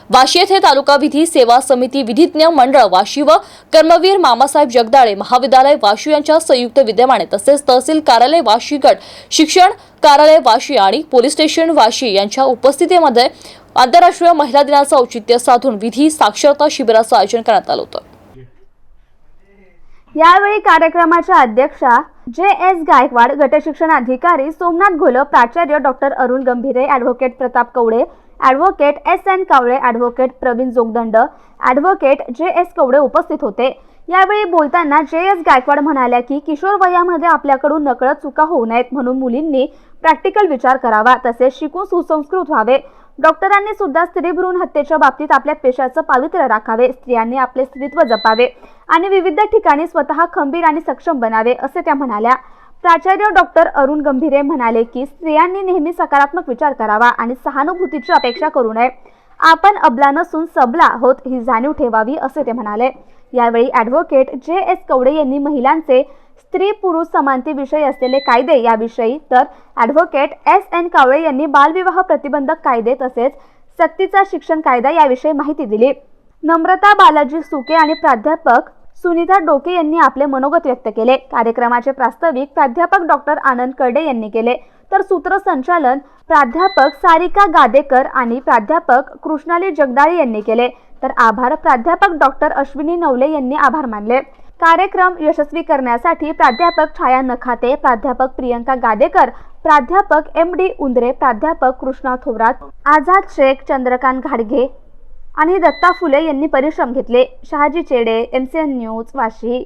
वाशी येथे तालुका विधी सेवा समिती विधिज्ञ मंडळ वाशी व कर्मवीर मामासाहेब जगदाळे महाविद्यालय वाशी यांच्या संयुक्त विद्यमाने तसेच तहसील कार्यालय वाशी गट शिक्षण कार्यालय वाशी आणि पोलीस स्टेशन वाशी यांच्या उपस्थितीमध्ये आंतरराष्ट्रीय महिला दिनाचे औचित्य साधून विधी साक्षरता शिबिराचे आयोजन करण्यात आले होते। यावेळी कार्यक्रमाच्या अध्यक्षा JS गायकवाड, गटशिक्षण अधिकारी सोमनाथ घोलप, प्राचार्य doctor Arun Gambhire, advocate Pratap Kawade, advocate SN Kawale, advocate Pravin Jogdand, advocate JS Kawade उपस्थित होते। यावेळी बोलताना JS गायकवाड म्हणाल्या की किशोर वयामध्ये आपल्याकडून नकळत चुका होऊ नयेत म्हणून मुलींनी प्रॅक्टिकल विचार करावा तसेच शिकून सुसंस्कृत व्हावे। डॉक्टरांनी सुद्धा स्त्री भ्रूण हत्येच्या बाबतीत आपल्या पेशाचं पावित्र्य राखावे, स्त्रियांनी आपले स्त्रीत्व जपावे आणि विविध ठिकाणी स्वतः खंबीर आणि सक्षम बनावे असे त्या म्हणाल्या। प्राचार्य डॉक्टर अरुण गंभीरे म्हणाले की स्त्रियांनी नेहमी सकारात्मक विचार करावा आणि सहानुभूतीची अपेक्षा करू नये। आपण अबला नसून सबला आहोत ही जाणीव ठेवावी असे ते म्हणाले। यावेळी ॲडव्होकेट JS कवडे यांनी महिलांचे स्त्री पुरुष समानतेविषयी असलेले कायदे याविषयी, तर ॲडव्होकेट SN कावळे यांनी बालविवाह प्रतिबंधक कायदे तसेच सक्तीचा शिक्षण कायदा याविषयी माहिती दिली। नम्रता बालाजी सुके आणि प्राध्यापक सुनीता डोके यांनी आपले मनोगत व्यक्त केले। कार्यक्रमाचे प्रास्ताविक प्राध्यापक डॉक्टर आनंद कर्डे यांनी केले, तर सूत्रसंचालन प्राध्यापक सारिका गादेकर आणि प्राध्यापक कृष्णाली जगदाळे यांनी केले, तर आभार प्राध्यापक डॉक्टर अश्विनी नवले यांनी आभार मानले। कार्यक्रम यशस्वी करण्यासाठी प्राध्यापक छाया नखाते, प्राध्यापक प्रियंका गादेकर, प्राध्यापक MD उंदरे, प्राध्यापक कृष्णा थोरात, आझाद शेख, चंद्रकांत घाडगे आणि दत्ता फुले यांनी परिश्रम घेतले। शहाजी चेडे, MCN न्यूज, वाशी।